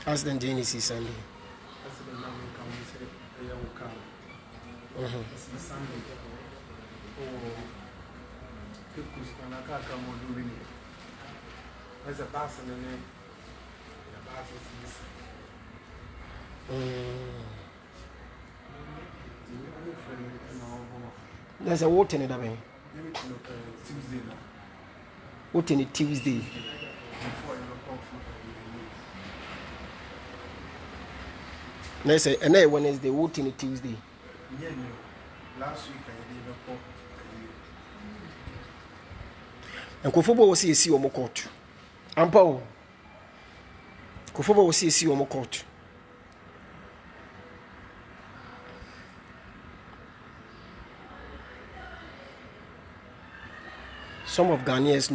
Accident in is Sunday. Accident na me come say e ya car. It's Sunday. Oh. Kikus na car come on do me. There's a bus and then the bus is missing. There's a water in it. Tuesday. What in Tuesday? Before you come from There's a Wednesday, what in Tuesday? yeah, last week I did a pop. And Kofobo was see Omo court. Ampo Kofobo was see Omo court. Some of Ghanaians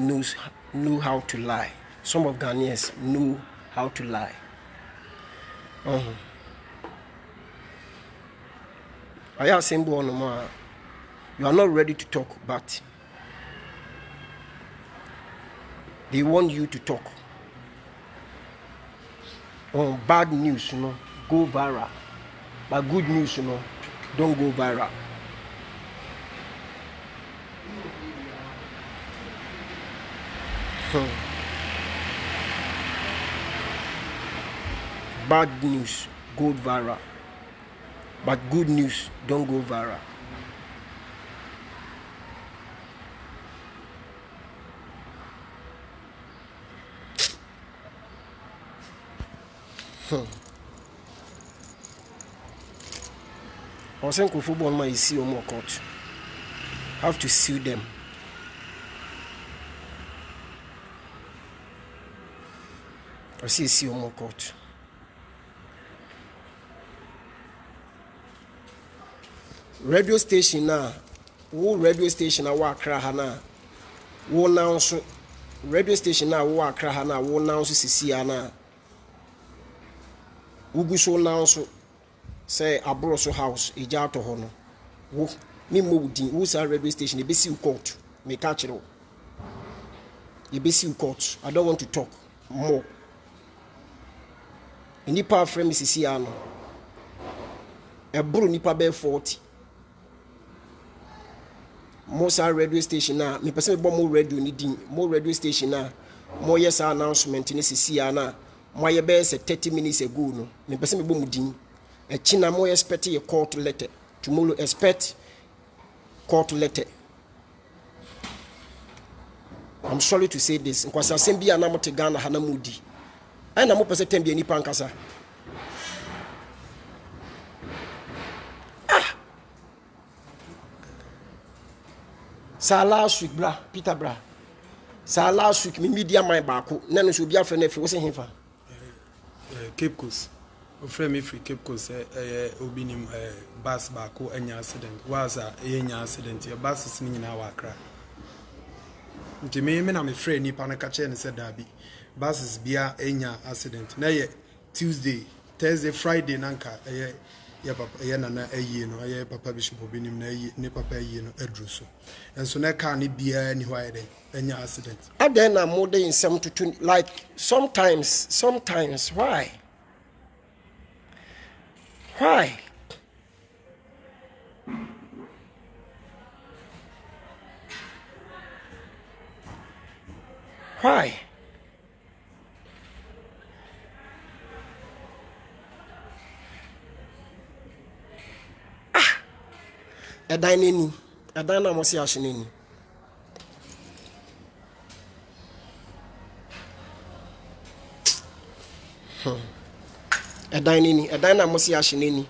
knew how to lie. Some of Ghanaians knew how to lie. I have symbol on my. You are not ready to talk, but they want you to talk. Bad news, go viral. But good news, don't go viral. Bad news go viral, but good news don't go viral. I was saying football man is see more court. Have to sue them. I see more court. Radio station na wo radio station na wo Accra ha na wo now so radio station na wo Accra ha na wo now so sisia na wo gu so now so say abro so house eja to ho no wo me mo wudi wo sa radio station e be see court me catch it. E be see court. I don't want to talk more. Nipa frame sisia no e bro nipa be 40. Most radio station na me person be more radio ni din more radio station na more yes announcement ni sisi na mo ye be 30 minutes ago no me person be bom din e china more expect a court letter tomorrow expect court letter. I'm sorry to say this because assembly na mote Ghana hana mudi ai na mo person tembe ni pankasa sa last week bra Peter bra sa last week me media man baako na no so bia fa na fi wo se hefa Cape Coast o frame me free Cape Coast obi nim bus baako anya accident was a enya accident your buses ni nyina wa Accra nti me na me frame ni pa na ka che ne se dabi buses bia enya accident na ye Tuesday Thursday Friday nanka ya papa ya nana ayi no ya papa bishop obinim na ayi ne papa ayi no adruso enso na car ne bia ni why den anya accident aden na more than some to like sometimes why Edan na mo si ahyeneni edan na mo si ahyeneni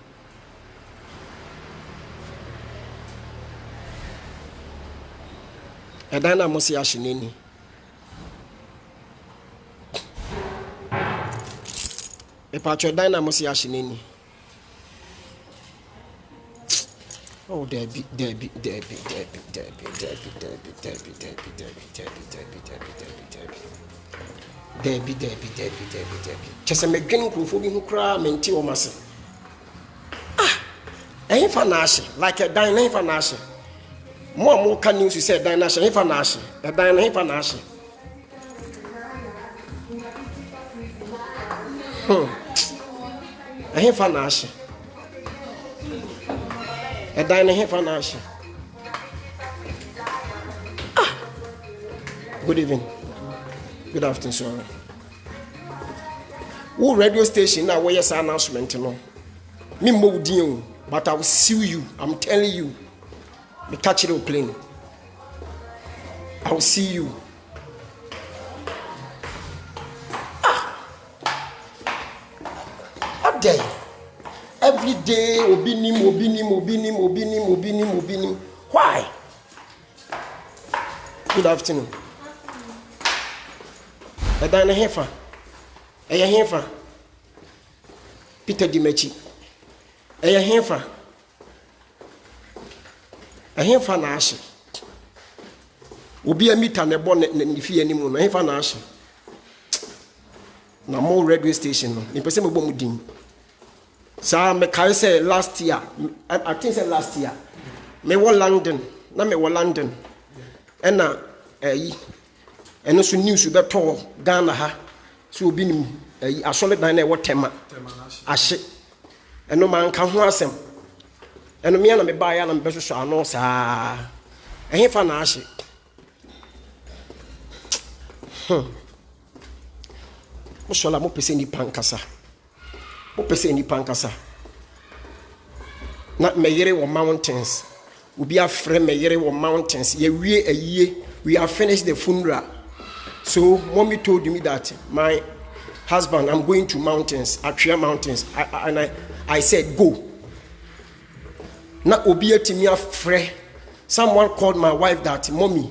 edan na mo si ahyeneni epacho edan na mo si ahyeneni. Oh, Debbie. Just a mechanic who who cry, maintain or massa. Ain't for Nash, like a dine for Nash. More can you say Dinash, ain't for Nash, a dine ain't for Nash. hefa na ahye edan ne hefa na ahye good evening, good afternoon, sorry. Who radio station now where your announcement no me mo din, but I will sue you. I'm telling you, me catch it plane. I will see you. Day. Every day, obinim. Why? Good afternoon. Edana Hefa. Eya Hefa. Peter Dimechi. Eya Hefa. A Hefa na ashe. Obi a mita ne bo ne fie ni mu no Hefa na ashe. Na mo radio station no. Ni pese me bo mu din. So me carry say last year, I think say last year, me was London, na me was London, and na and so news be to Ghana ha, so obi ni a solid na na what tema, ashe, and no man can ho asem, and me na me buy ya na me so ano sa, and fa na ashe. Mo sola mo pese ni pankasa. Opese ni pankasa na meyere wo mountains obi afre meyere wo mountains ye wie ayie we have finished the funeral. So mommy told me that my husband, I'm going to mountains, Atria mountains, and I said go. Na obi etimi afre, someone called my wife that mommy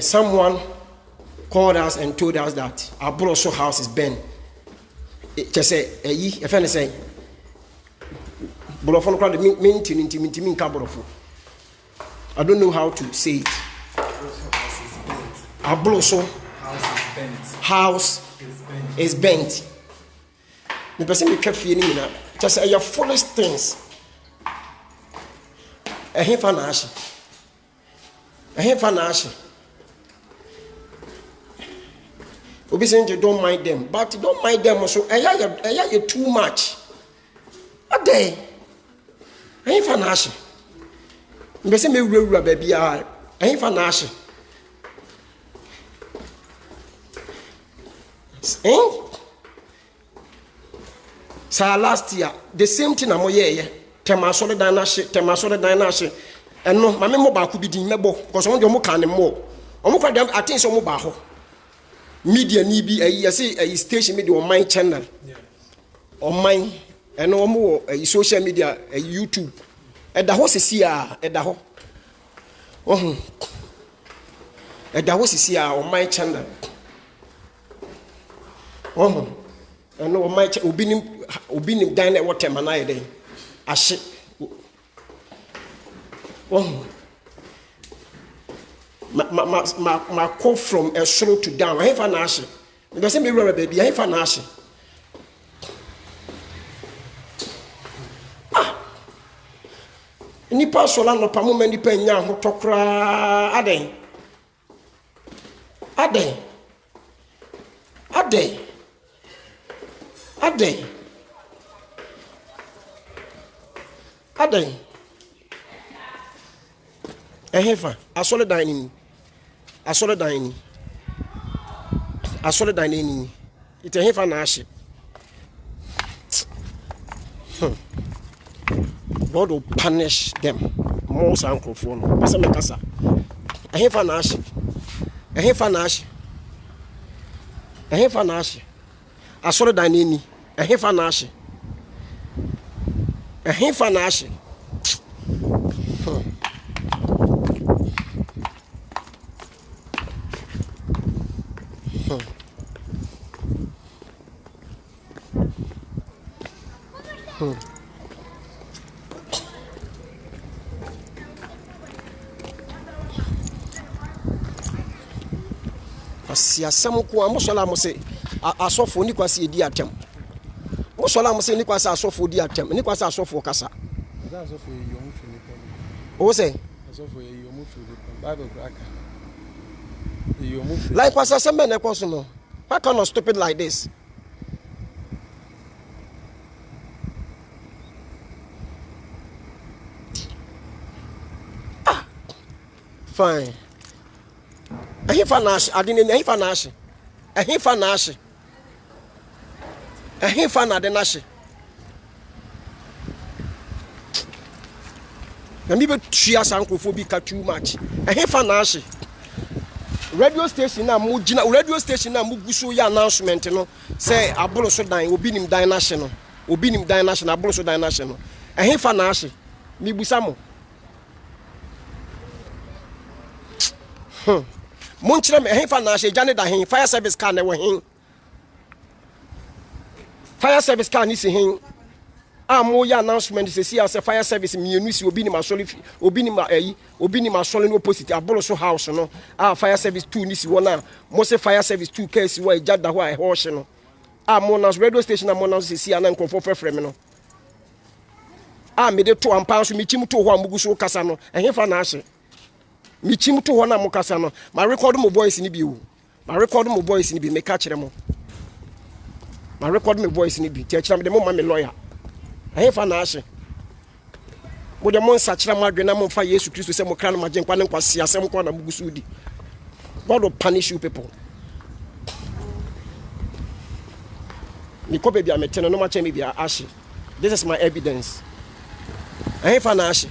someone called us and told us that our brother's house is burned. Just say, if I say, Bolofon crowd, minting cabrofo. I don't know how to say it. A bloso house is bent. The person you kept feeling that just say your foolish things. A hefanashi. A hefanashi. Obi saying you don't mind them, but you don't mind them also. You too much. A day. I ain't fanashi. You say me rura baby. I ain't fanashi. So last year, the same thing I'm here. Temasole dinashi. And no, my memo could be the mebo because on your mokan more. I think so mobile. Media ni bi I say a station media on my channel. Yeah. On my and no more social media YouTube. At the house is here at the ho. Oh. At the house is here on my channel. Oh. And no my obinim dine at what time and I day. Ashe. Oh. My call from a slow to down. I have an ashe. It doesn't mean baby. I have an ashe. Nipa sola no pamu mani pa nya ho tokra aden. Ehefa asole dining. Asole dining. It's a hefa na ashe. God will punish them. More sankrofo no. Pese me kasa. A hefa na ashe. Asole dining. A hefa na ashe. Asiasam ko amosola mo se asofo ni kwase edi atem. Mosola mo se ni kwase asofo di atem, ni kwase asofo kasa. Asofo yom fini pom. O se asofo yom fini pom. Bible kraka. Yom fini. Like kwase asem na koso no. How can you stupid like this? Fine. Ehifa nash adine ehifa nash. Ehifa nash. Ehifa na de nash. Na mi be tua sankofo bi ka too much. Ehifa nash. Radio station na mu gina radio station na mu guso ya announcement no say abolo so dan obi nim dan nash no. Obi nim dan nash na abolo so dan nash no. Ehifa nash. Mi busa mo. Munchram ehifa na she jane da hin fire service car na we hin fire service car ni se hin mo ya announcement se see as fire service mienu si obi ni masole obi ni masole no opposite abolo so house no fire service 2 ni si wona mo se fire service 2 case wa ejada ho a ho hye no mo na radio station mo na se see ana nkonfo frefre me no me de to ampa so mi chim to ho amugu so kasa no ehifa na hye mi chim to ho na mo kasa no ma record mo voice ni bi o ma record mo voice ni bi me ka kire mo ma record me voice ni bi ti akira me de mo ma me lawyer ehifa na hye mo de mo nsa kire mo adwena mo fa Yesu Kristo se mo kra no magen kwa ne nkwase asem kwa na mugu so di. God will punish you people. Mi ko baby ametena no ma che me bi ahye. This is my evidence. Ehifa na hye.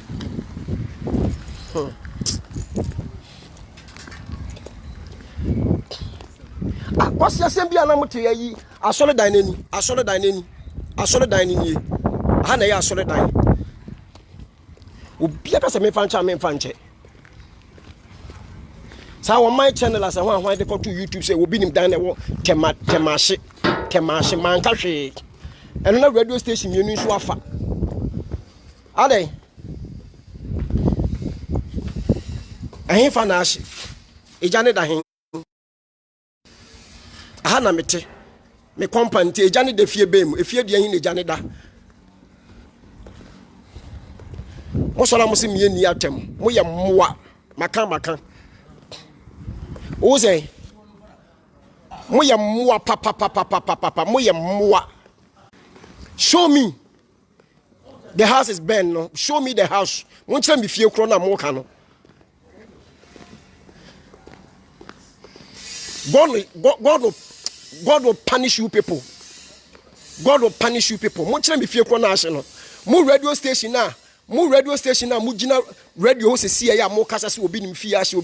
What's your same na mutu yi asole dan nani ni ha na ya asole dan obi aka se me fanche sa on my channel as one dey go to YouTube say obi nim dan na wo temashe man ka hwe eno na radio station mienu nso afa ade ehin fa na ahye ejane da hin na mete me company te ejane de fie bem efie de hin ejane da mo sola mo se me ni atem mo ye mmoa maka o say mo ye mmoa papa mo ye mmoa. Show me the house is burned no show me the house mo nche me fie kro na mo ka no God will punish you people. God will punish you people. Mo chere me fie ko na ahye no. Mo radio station na mo gina radio se see ya mo kasa se obi nim fie ahye,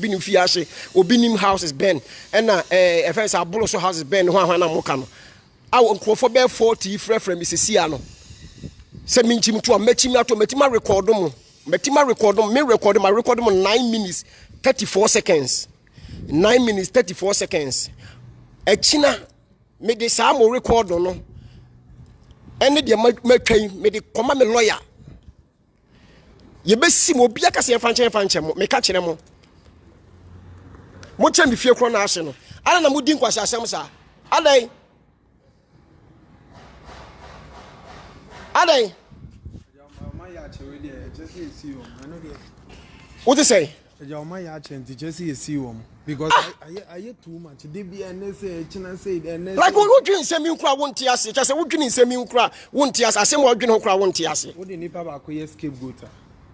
obi nim house is burned. And na first abolo so house is burned ho na mo ka no. Awo nkrofo be 40 frefre me se see ya no. Se me nchim to metima record mo. Me record mo 9 minutes 34 seconds. 9 minutes 34 seconds. Echina me de sa mo record no ene de matwan me de koma me lawyer ye besi mo bia ka se fanche mo me ka kire mo che me fie kro na ahye no ana na mo di nkwase asem sa adai what you say because I too much. They be and say, China say, and like what you say, me cry won't tears. Just what you say, me cry won't tears. I say, what you cry won't tears. What do you need Papa Koya scapegoat?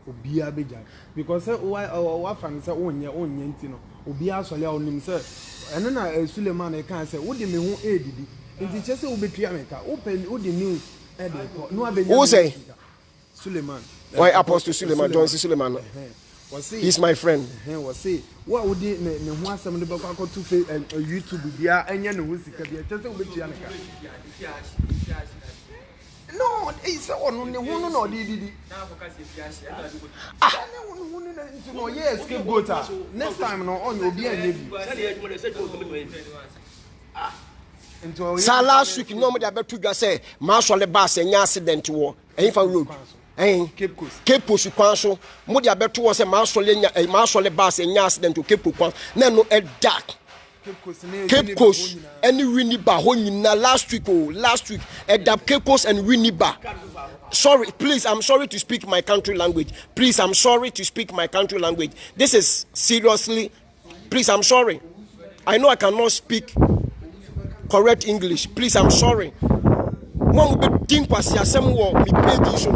Obia Beja. Because why fan is own your own yentino. Obia Solia on himself. And then Suleiman, I can't say, what do you mean, who aided it? And the chest will be Triamica. Open all the news. Who say Suleiman? Why Apostle Suleiman? John C. Suleiman. He's my friend. What would you want some of the back to YouTube? Yeah, and you know, no, it's on the one or did yes, scapegoat. Next time, no, on your beer. So last week, nobody ever to just say, Marshall the bus and accident war. And if I road. Cape Coast Council, Moody Abetu was a marshal the bus and accident to Cape Coast. No, a dark Cape Coast, any Winniba, last week, a dark Cape Coast and Winniba. Sorry, please, I'm sorry to speak my country language. Please, I'm sorry to speak my country language. This is seriously, please, I'm sorry. I know I cannot speak correct English. Please, I'm sorry. One will be think was some war, me pay this.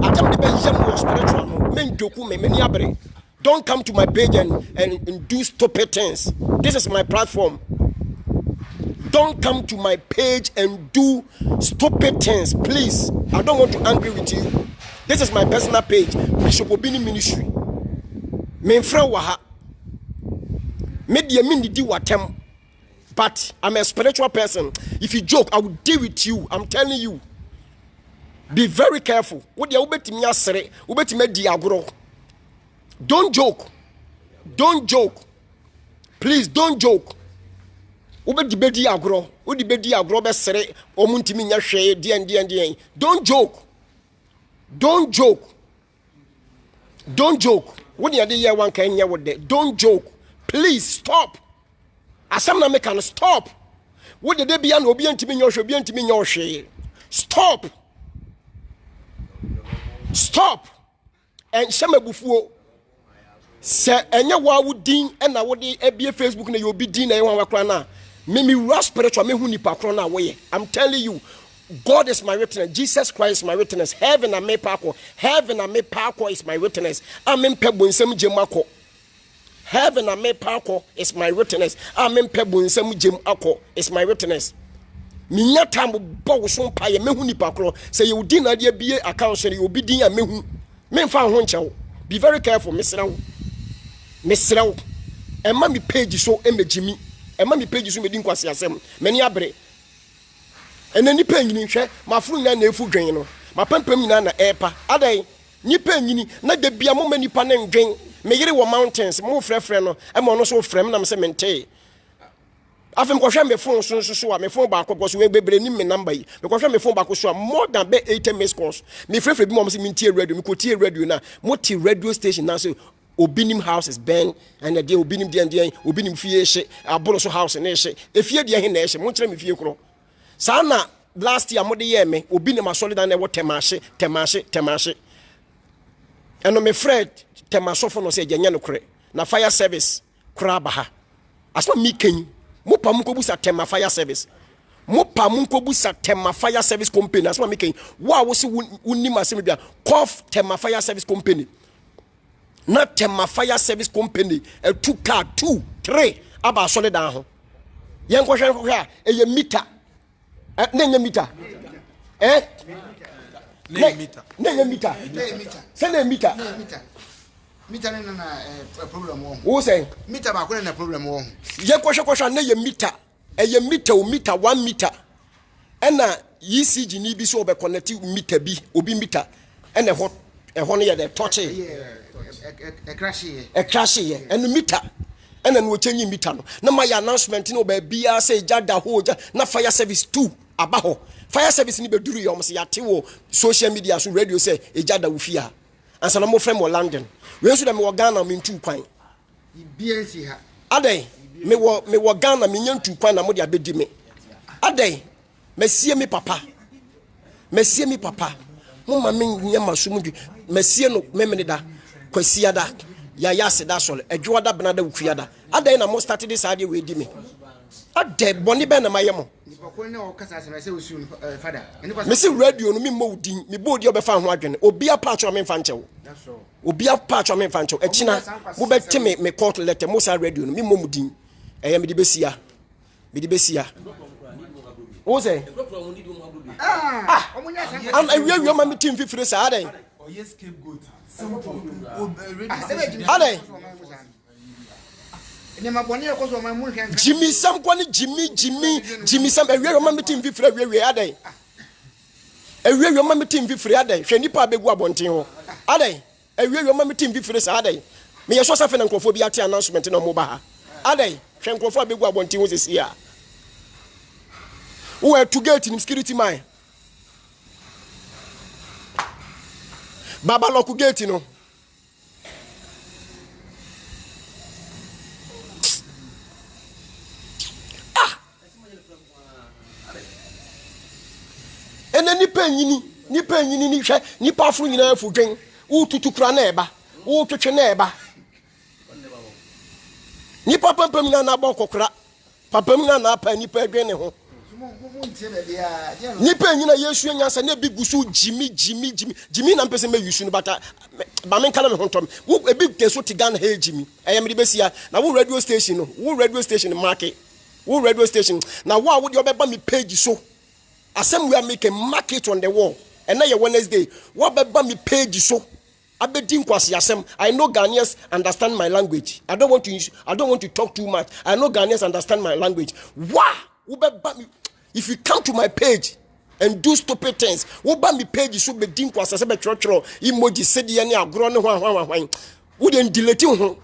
I tell the Benjamin was spiritual, men joku me many abre. Don't come to my page and do stupid things. This is my platform. Don't come to my page and do stupid things, please. I don't want to argue with you. This is my personal page, Bishop Obini Ministry. Menfra waha. Media mini di watem. But I'm a spiritual person. If you joke, I will deal with you. I'm telling you. Be very careful. What you ubetimi asere, ubetimi di agro. Don't joke. Don't joke. Please don't joke. Ubeti bedi agro. Udi bedi agro be sere omuntimi nya hwe die. Don't joke. Don't joke. Don't joke. When you hear one can hear what they don't joke. Please stop. Asam na make can stop. What did they be an obi ntimi nya hwe Stop. Stop. And shamabufuo. Se enye wa wudin e na wode ebie Facebook na you be din na yon wakra na me rush spiritual me hu nipa kro na woye. I'm telling you, God is my witness. Jesus Christ is my witness. Heaven and me parko is my witness. Amen pebo nsem gem akọ. Heaven and me parko is my witness. Amen pebo nsem gem akọ is my witness. Minya tambo bo so mpa ye me hu nipa kro. Se you din na de bie account so you be din ya me hu. Me mfa ho nchew. Be very careful, Mesraw. Emma mi page so emejimi. Emma mi page so medi nkwase asem. Mani abre. Ena ni panyini hwe, mafuru nya na efu dwen no. Mapampam nyina na epa. Adai, ni panyini na de bia mo manipa na ndwen. Me yire wo mountains, mo frefre no. Ema no so frem na me se mente. Afem ko hwe me phone so a me phone ba akọ so we bebre ni me number yi. Me ko hwe me phone ba akọ so a more than 80 missed calls. Me frefre bi mo se me tie radio, me ko tie radio na. Mo tie radio station na so Obinim house is bang and the Obinim dia Obinim fie she abolo so house na she efie dia he na she mo kire me fie kro sana last year mo de ye me Obinim asole dan na wo temache eno me Fred temasofo no se ganya no kre na fire service kra ba ha asma mi kan mo pa mo ko busa tema fire service mo pa mo ko busa tema fire service company asma mi kan wo se wonnim asem bia cough tema fire service company. Not Tema Fire Service Company, a 2 car, 2, 3, about solid down. Young question for her, a meter. Name meter. Eh? Name meter. Send a meter. Meter a problem. Who say? Meter about a problem. Young question, name meter. A meter, 1 meter. And ECG need be so by connecting meter B, Obi meter, and a hot. A honey at the touch a crash here, and the meter, and then we're changing meter. No, my announcement, baby, I say, Jada Hoja, na fire service 2, Abaho. Fire service in Beduri, almost Yatiwo, social media, so radio say, a Jada Ufia, and some more friend or London. We should have more Ghana mean 2 pine. BNC. Ade, me wa Ghana mean 2 pine, and Modia Bedime. Ade, Messia me papa. Mama min nyama sumudu mesie no memenida kwasiada ya yase da sole adwoada benada ukuyada adan na mo start this idea we di me ade boni be na mayemo me se radio no me mo din me bodi obefa ho adwene obi apatcho me mfa nchewo obi apatcho me mfa nchewo echina mo beti me court letter mo sa radio no me mo mudin eye me di besia o say and we my team fifre say adan scapegoat adan Jimmy Sam kwani Jimmy Sam we my team fifre we adan we my team fifre adan hwe nipa begu abonten ho adan we my team fifre say adan me yeso safe na nkrofo bi ate announcement na mo ba ha adan hwe nkrofo begu abonten ho sesi a who are to get in security mine. Baba Loku gate, you know. And then ni pen ni powerful in a food drink. Who to craneba, who to cheneba. Ni papa pemina na boko crack. Papa mina na pen ni pe gene ho. nipa nyina yesu nyansa na bi gusu jimi na mpese me yusu no bata ba men kala me hontom wo ebi keso tigan ha jimi eyam de besia na wo radio station market wo radio station na wo a wo de obeba me page so asem we make a market on the wall and na ye Wednesday wo obeba me page so abedin kwase asem. I know Ghanaians understand my language. I don't want to talk too much. I know Ghanaians understand my language. Wow, if you come to my page and do stupid things, wo ba me page so bedin kwase se be choro emoji sedi ne agro ne hwan wo den delete ho.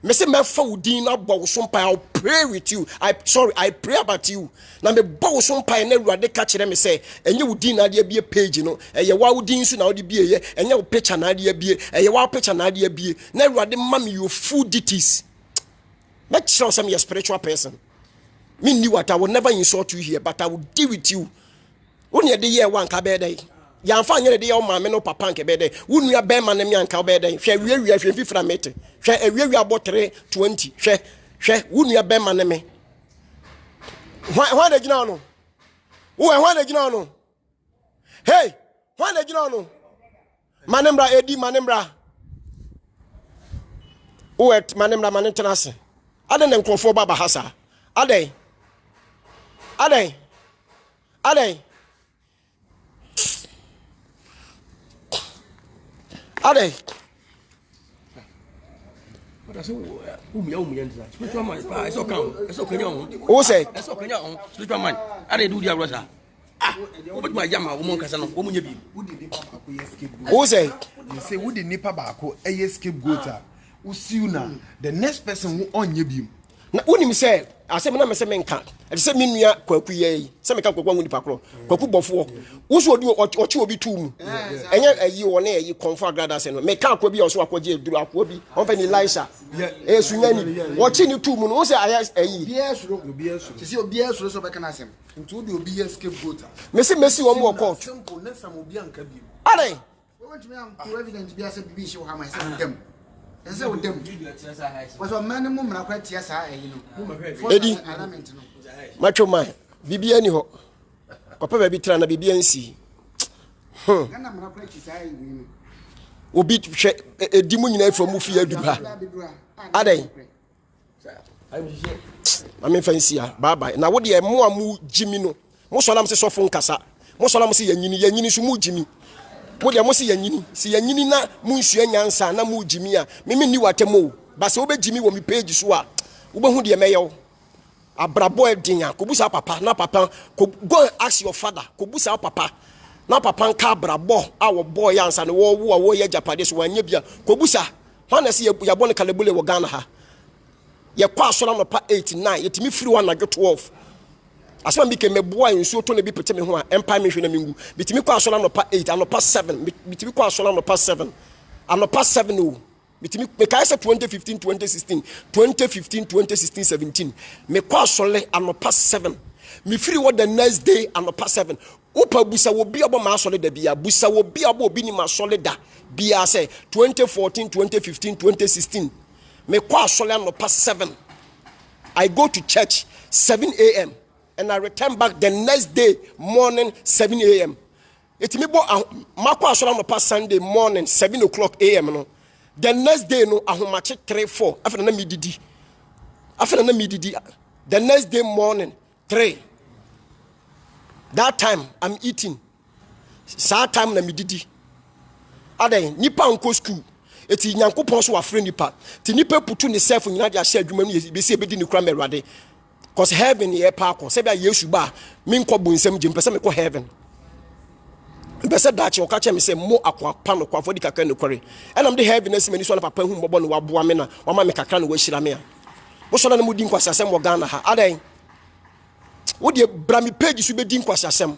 Me say me fa udin na bo so mpa. I'll pray with you. I pray about you. Na me bo so mpa na Awurade ka kire me say enye udin na de bie page no eye wa udin so na wo de bie ye enye wo picture na de bie eye wa picture na de bie na Awurade ma me your full details. Make sure some you spiritual person. Me knew what I will never insult you here, but I will deal with you. Only the year one ka be dey. Ya mfa nyere de ya o ma me no papa nke be dey. Wunu ya be ma na me anka be dey. Hwe wiawia hwe fifra mete. Hwe awiawia abotre 20. Hwe wunu ya be ma na me. Hwan de gina no? Hwan de gina no? Hey, hwan de gina no? Manembra edi manembra. Uwet manembra manentenase. Ade ne nkrofo baba hasa. Ade. What I say, spiritual man, it's okay. Who say? It's okay. Spiritual man. I do the rosa. What my yama, woman, Casano, woman, you be. Who say? You say, would the nipa bako a escape goater? Who see you now? The next person who on you beam. Na unim say asem na me se menka e se menua kwaku ye se meka kwaku woni pakro kwaku bofo wo so odi ochi obi tu mu enye ayi wo na ayi confirm grada se no meka akwa bi oso akwaje eduru akwa bi on fe ni Elisha sunyani wo chi ni tu mu no wo se ayi sisi obi esuro so beka na asem ntu odi obi escape goater mesi wo mu court simple na sam obi anka bi ale we want me am evidence bi ase bi shi wo ha ma se dem ese wo dem was o man mu mra kwa tia sa ayi no edi macho man bibia ni ho kopa ba bi tra na bibia nsi kana mra kwa tia sa ayi no obi hwe edi mu nyina from fi aduba adai ame fancy a bye bye na wo de mo amu jimi no mo so lam se sofo nkasa mo so lam se yanyini so mu jimi mo de mo se yanyini si yanyini na mu nsua nyansa na mu jimi a meme ni watemo ba se obejimi wo mi page so a wo behu de meyew abrabo edinya ko busa papa na papa go ask your father ko busa papa na papa nka abrabo a wo boy yansa ne wo ye japade so wanya bia ko busa hwana se ya bone kalebule wo Ghana ha ye kwa so na pa 89 yetimi free one na 12 asema mbike meboa nsuo to na bi pete me ho a empire me hwe na mengu bitimi kwa so na pa 8 anopa 7 bitimi kwa so na pa 7 anopa 7 o bitimi me kai se 2015 2016 2015 2016 17 me kwa so le anopa 7 me free what the next day anopa 7 upa busa wo bia bo ma so le da bia busa wo bia bo obi ni ma so le da bia se 2014 2015 2016 me kwa so le anopa 7 I go to church 7 a.m. and I return back the next day morning 7 a.m. It me bo makwa so na pa Sunday morning 7 o'clock a.m. no. The next day no ahomache 3-4 after na mididi. The next day morning 3. That time I'm eating. Sa time na mididi. Adai nipa nko school. Eti nyankopon so wafre nipa. Ti nipa putu ne self nyina de ahye adwuma no be se ebedi ni kura merade. Cause heaven ye parko se bia yesu ba me nko bonsam gye mpese me ko heaven mpese dachi o ka che me se mo akwa pa no kwa fodi kakra ne kware enam de heaven na simani so na papa hu mbobo no waboa me na wama me kakra no wahira me a wo so na mo di nkwasasem wo Ghana ha adan wo de bra me page so be di nkwasasem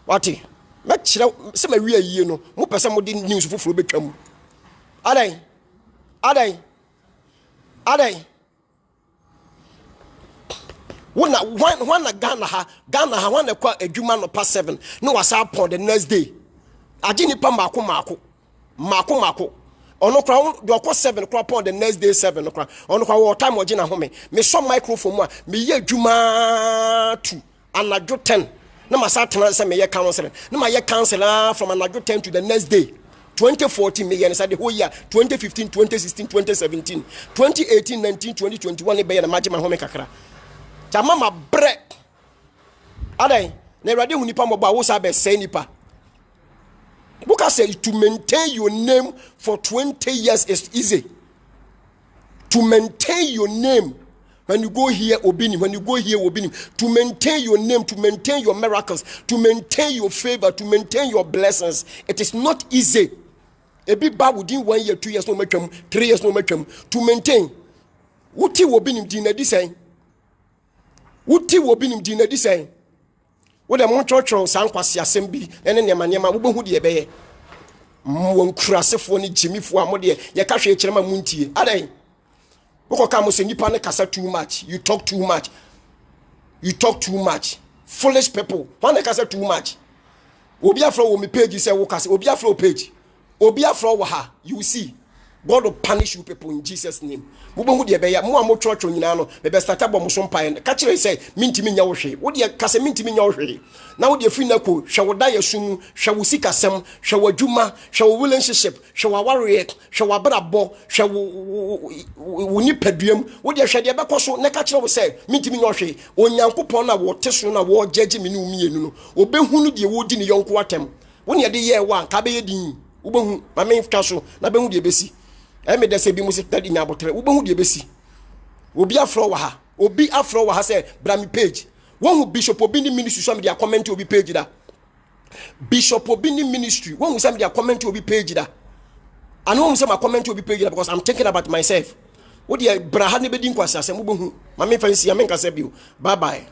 wati me kire se ma wi ayie no mo pese mo di news foforo betwam adan Wana Ghana ha wana kwa edwuma no pa 7 no wasa upon the next day agini pa mako ono kwa do kwa 7 kwa upon the next day 7 kwa ono kwa wo time ogina home me so microphone mu a me ye edwuma tu anadwo 10 na masa tena say me ye counselor na ma ye counselor from anadwo 10 to the next day 2014 me yen say the whole year 2015 2016 2017 2018 19 2021 be na maje ma home kakra cha mama bre adai na erade hu nipa moba wo sa be say nipa Buka say to maintain your name for 20 years is easy. To maintain your name when you go here obini, when you go here obini, to maintain your name, to maintain your miracles, to maintain your favor, to maintain your blessings, it is not easy. A big bad within 1 year, 2 years no make 3 years no make to maintain. Wuti obini dina design. Wuti obini dina design. Wo de mon church san kwase asem ene nema wo behu de beye won kurasefo ne jimifo a mo de ye ka hwe kirema muntie adan wo ka mo se nipa ne kasa too much, you talk too much, foolish people one ne kasa too much. Obi afro wo me page say wo kasa obi afro page obi afro wo ha, you will see God will punish you people in Jesus' name. Mubo de be ya mo am church nyina no be start abom so mpa ka kire say mintimi nya wo hwe wo de kase mintimi nya wo hwe na wo de fi na ko hwe wo da yesum hwe wo sikasem hwe wo adwuma hwe wo relationship hwe wo aware hwe wo brabo hwe wo ni paduam wo de hwe de be koso na ka kire wo say mintimi nya wo hwe onyankopon na wo teso na wo judge me no mienu no obehunu de wo di ne yonko atem wo ne de ye wa ka be ye din wo behu ma me fta so na behu de besi eme de se bi musi tadi nya botre wo behu de besi obi afro wa ha say brami page won hu bishop obi ni ministry so me dia comment obi page da bishop obi ni ministry won hu say me dia comment obi page da anu won say ma comment obi page da because I'm thinking about myself wo dia bra ha ne be din kwase asem wo behu ma me fancy ya me nka say bi bye bye.